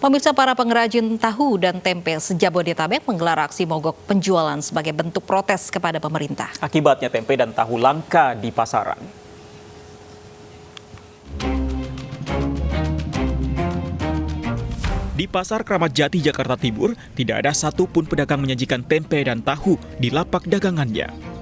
Pemirsa, para pengrajin tahu dan tempe se-Jabodetabek menggelar aksi mogok penjualan sebagai bentuk protes kepada pemerintah. Akibatnya tempe dan tahu langka di pasaran. Di Pasar Kramat Jati, Jakarta Timur, tidak ada satupun pedagang menyajikan tempe dan tahu di lapak dagangannya.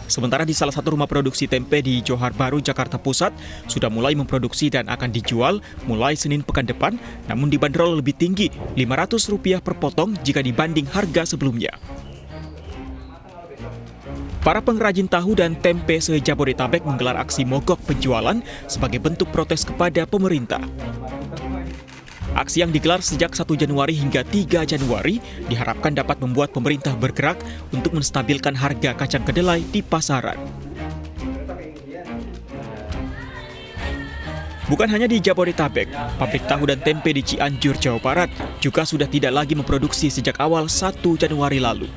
Sementara di salah satu rumah produksi tempe di Johar Baru, Jakarta Pusat, sudah mulai memproduksi dan akan dijual mulai Senin pekan depan, namun dibanderol lebih tinggi, Rp500 per potong jika dibanding harga sebelumnya. Para pengrajin tahu dan tempe se-Jabodetabek menggelar aksi mogok penjualan sebagai bentuk protes kepada pemerintah. Aksi yang digelar sejak 1 Januari hingga 3 Januari diharapkan dapat membuat pemerintah bergerak untuk menstabilkan harga kacang kedelai di pasaran. Bukan hanya di Jabodetabek, pabrik tahu dan tempe di Cianjur, Jawa Barat juga sudah tidak lagi memproduksi sejak awal 1 Januari lalu.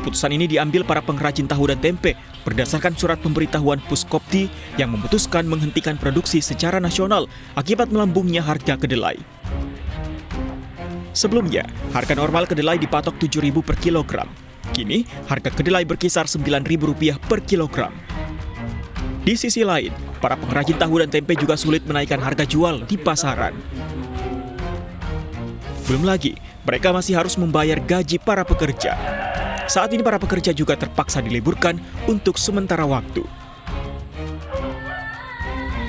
Keputusan ini diambil para pengrajin tahu dan tempe berdasarkan surat pemberitahuan Puskopti yang memutuskan menghentikan produksi secara nasional akibat melambungnya harga kedelai. Sebelumnya, harga normal kedelai dipatok Rp7.000 per kilogram. Kini, harga kedelai berkisar Rp9.000 per kilogram. Di sisi lain, para pengrajin tahu dan tempe juga sulit menaikkan harga jual di pasaran. Belum lagi, mereka masih harus membayar gaji para pekerja. Saat ini para pekerja juga terpaksa diliburkan untuk sementara waktu.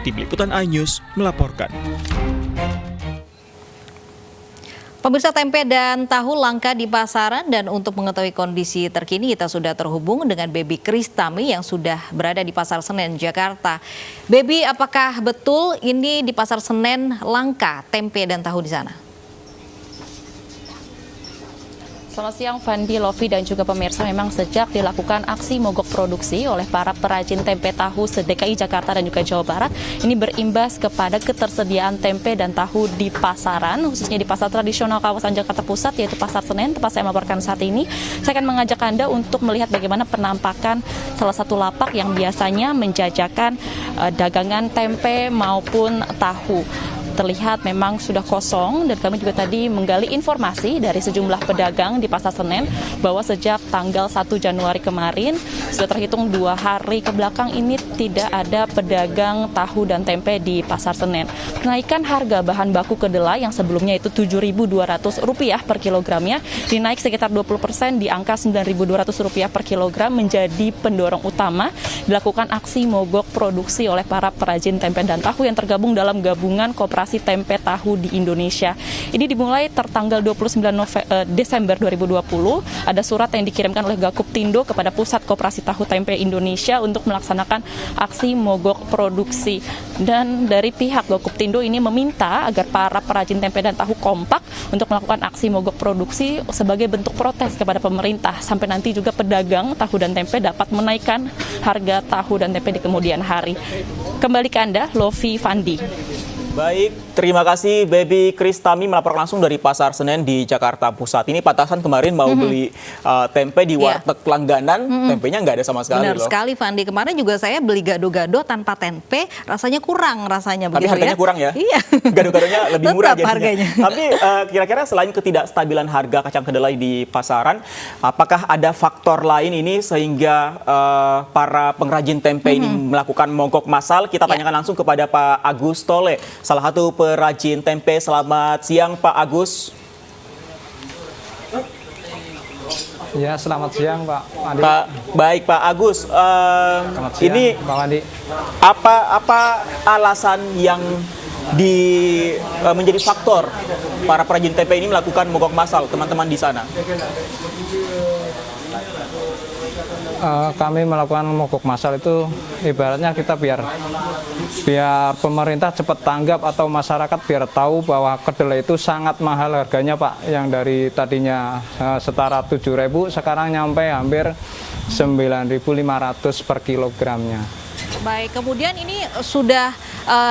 Tim Liputan iNews melaporkan. Pemirsa, tempe dan tahu langka di pasaran, dan untuk mengetahui kondisi terkini kita sudah terhubung dengan Baby Kristami yang sudah berada di Pasar Senen, Jakarta. Baby, apakah betul ini di Pasar Senen langka tempe dan tahu di sana? Selamat siang, Fandi, Lofi, dan juga pemirsa. Memang sejak dilakukan aksi mogok produksi oleh para perajin tempe tahu se-DKI Jakarta dan juga Jawa Barat, ini berimbas kepada ketersediaan tempe dan tahu di pasaran, khususnya di pasar tradisional kawasan Jakarta Pusat, yaitu Pasar Senen, tempat saya melaporkan saat ini. Saya akan mengajak Anda untuk melihat bagaimana penampakan salah satu lapak yang biasanya menjajakan dagangan tempe maupun tahu. Terlihat memang sudah kosong, dan kami juga tadi menggali informasi dari sejumlah pedagang di Pasar Senen bahwa sejak tanggal 1 Januari kemarin sudah terhitung 2 hari ke belakang ini tidak ada pedagang tahu dan tempe di Pasar Senen. Kenaikan harga bahan baku kedelai yang sebelumnya itu Rp7.200 per kilogramnya dinaik sekitar 20% di angka Rp9.200 per kilogram, menjadi pendorong utama dilakukan aksi mogok produksi oleh para perajin tempe dan tahu yang tergabung dalam gabungan Koperasi Tempe Tahu di Indonesia. Ini dimulai tertanggal 29 Desember 2020. Ada surat yang dikirimkan oleh Gakuptindo kepada Pusat Koperasi Tahu Tempe Indonesia untuk melaksanakan aksi mogok produksi. Dan dari pihak Gakuptindo ini meminta agar para perajin tempe dan tahu kompak untuk melakukan aksi mogok produksi sebagai bentuk protes kepada pemerintah, sampai nanti juga pedagang tahu dan tempe dapat menaikkan harga tahu dan tempe di kemudian hari. Kembali ke Anda, Lofi, Fandi. Baik, terima kasih Baby Kristami melaporkan langsung dari Pasar Senen di Jakarta Pusat. Ini Pak Tasan kemarin mau beli tempe di warteg langganan, tempenya nggak ada sama sekali. Benar loh. sekali, Fandi. Kemarin juga saya beli gado-gado tanpa tempe, rasanya kurang rasanya. Tapi begitu harganya ya? kurang ya? Iya. Gado-gadonya lebih murah Tetap harganya. Tapi kira-kira selain ketidakstabilan harga kacang kedelai di pasaran, apakah ada faktor lain ini sehingga para pengrajin tempe ini melakukan mogok massal? Kita tanyakan langsung kepada Pak Agus Tole, salah satu perajin tempe. Selamat siang, Pak Agus. Ya, selamat siang, Pak Andi. Baik, Pak Agus. Selamat siang, Ini Pak Andi. apa alasan yang menjadi faktor para perajin tempe ini melakukan mogok massal, teman-teman di sana? Kami melakukan mogok massal itu ibaratnya kita biar pemerintah cepat tanggap atau masyarakat biar tahu bahwa kedelai itu sangat mahal harganya, Pak. Yang dari tadinya setara Rp7.000 sekarang nyampe hampir Rp9.500 per kilogramnya. Baik, kemudian ini sudah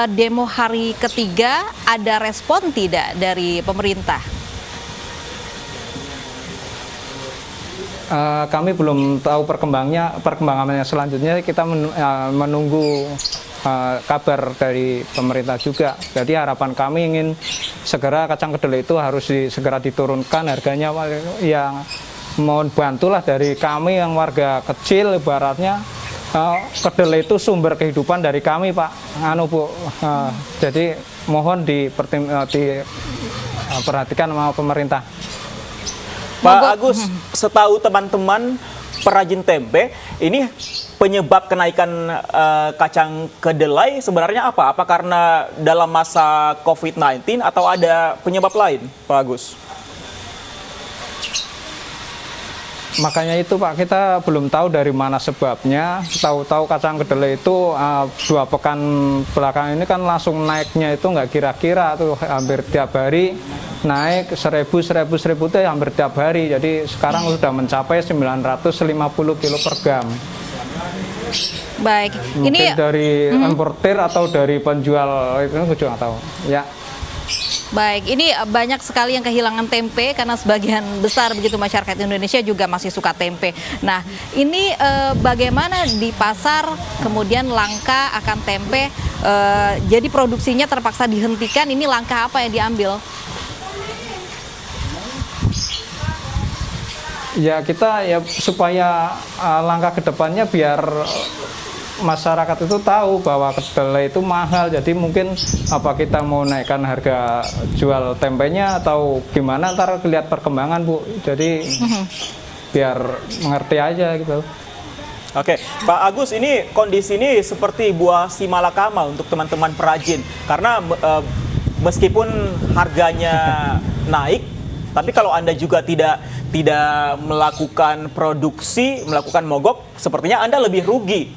demo hari ketiga, ada respon tidak dari pemerintah? Kami belum tahu perkembangannya selanjutnya. Kita menunggu kabar dari pemerintah juga. Jadi harapan kami ingin segera kacang kedelai itu harus segera diturunkan harganya. Yang mohon bantulah dari kami yang warga kecil ibaratnya, kedelai itu sumber kehidupan dari kami, Pak. Bu, jadi mohon diperhatikan sama pemerintah. Pak Agus, setahu teman-teman perajin tempe, ini penyebab kenaikan kacang kedelai sebenarnya apa? Apa karena dalam masa COVID-19 atau ada penyebab lain, Pak Agus? Makanya itu Pak, kita belum tahu dari mana sebabnya. Tahu-tahu kacang kedelai itu 2 pekan belakangan ini kan langsung naiknya itu nggak kira-kira tuh, hampir tiap hari naik 1.000 itu hampir tiap hari. Jadi sekarang sudah mencapai 950 kilo per gram. Baik, Mungkin ini dari importir atau dari penjual itu aku juga nggak tahu. Ya. baik, ini banyak sekali yang kehilangan tempe karena sebagian besar begitu masyarakat Indonesia juga masih suka tempe. Nah, ini bagaimana di pasar kemudian langka akan tempe, jadi produksinya terpaksa dihentikan. Ini langkah apa yang diambil? Ya kita ya supaya langkah ke depannya biar masyarakat itu tahu bahwa kedelai itu mahal. Jadi mungkin apa kita mau naikkan harga jual tempenya atau gimana, ntar lihat perkembangan Bu. Jadi biar mengerti aja gitu. Oke, Pak Agus, ini kondisi ini seperti buah si malakama untuk teman-teman perajin. Karena meskipun harganya naik, tapi kalau Anda juga tidak melakukan produksi, melakukan mogok, sepertinya Anda lebih rugi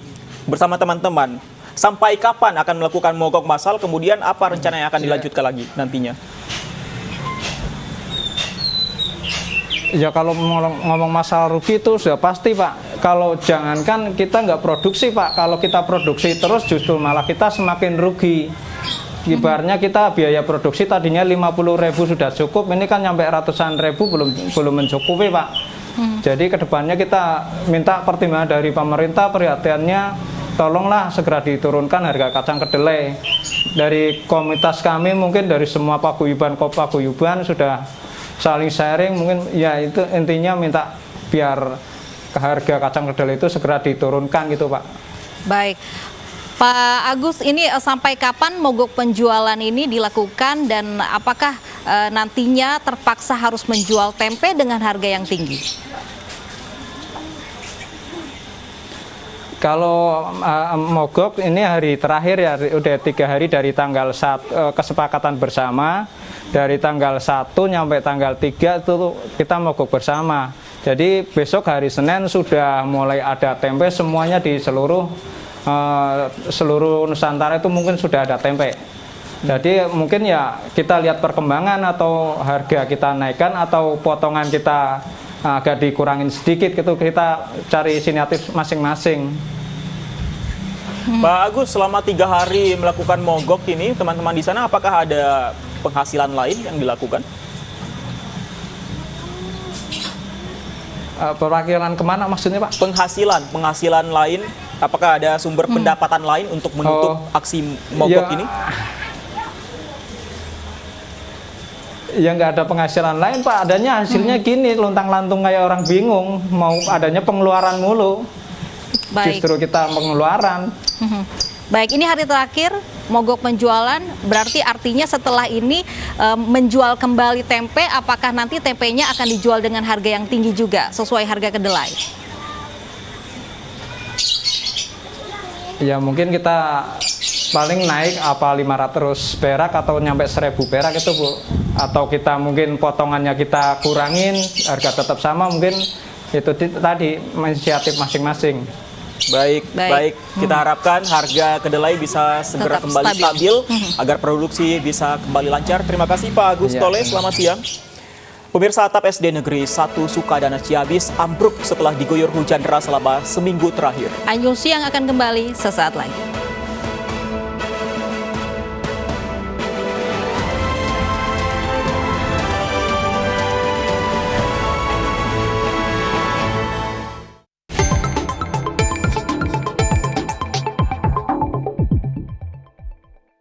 bersama teman-teman. Sampai kapan akan melakukan mogok massal? Kemudian apa rencana yang akan dilanjutkan lagi nantinya? Ya kalau ngomong masalah rugi itu sudah pasti Pak. Kalau jangankan kita nggak produksi Pak, kalau kita produksi terus justru malah kita semakin rugi. Ibaratnya kita biaya produksi tadinya 50.000 sudah cukup, ini kan nyampe ratusan ribu belum mencukupi Pak. Jadi kedepannya kita minta pertimbangan dari pemerintah, perhatiannya tolonglah segera diturunkan harga kacang kedelai. Dari komunitas kami mungkin dari semua paguyuban sudah saling sharing, mungkin ya itu intinya minta biar harga kacang kedelai itu segera diturunkan gitu Pak. Baik, Pak Agus, ini sampai kapan mogok penjualan ini dilakukan dan apakah nantinya terpaksa harus menjual tempe dengan harga yang tinggi? Kalau mogok ini hari terakhir ya, udah 3 hari dari tanggal 1, kesepakatan bersama. Dari tanggal 1 sampai tanggal 3 itu kita mogok bersama. Jadi besok hari Senin sudah mulai ada tempe semuanya di seluruh Nusantara itu mungkin sudah ada tempe. Jadi mungkin ya kita lihat perkembangan atau harga kita naikkan atau potongan kita agak dikurangin sedikit gitu, kita cari inisiatif masing-masing. Pak Agus, selama 3 hari melakukan mogok ini, teman-teman di sana apakah ada penghasilan lain yang dilakukan? Perwakilan kemana maksudnya Pak? Penghasilan lain, apakah ada sumber pendapatan lain untuk menutup aksi mogok ini? Ya nggak ada penghasilan lain Pak, adanya hasilnya gini, luntang-lantung kayak orang bingung, mau adanya pengeluaran mulu. Baik. Justru kita pengeluaran. Baik, ini hari terakhir mogok penjualan, berarti artinya setelah ini menjual kembali tempe, apakah nanti tempenya akan dijual dengan harga yang tinggi juga, sesuai harga kedelai? Ya mungkin kita paling naik apa 500 perak atau nyampe 1.000 perak itu Bu. Atau kita mungkin potongannya kita kurangin, harga tetap sama, mungkin itu tadi inisiatif masing-masing. Baik. Kita harapkan harga kedelai bisa segera Tetap kembali stabil agar produksi bisa kembali lancar. Terima kasih Pak Agus Tole, selamat siang. Pemirsa, atap SD Negeri 1 Sukadana Ciamis ambruk setelah diguyur hujan deras selama seminggu terakhir. Anyusi yang akan kembali sesaat lagi.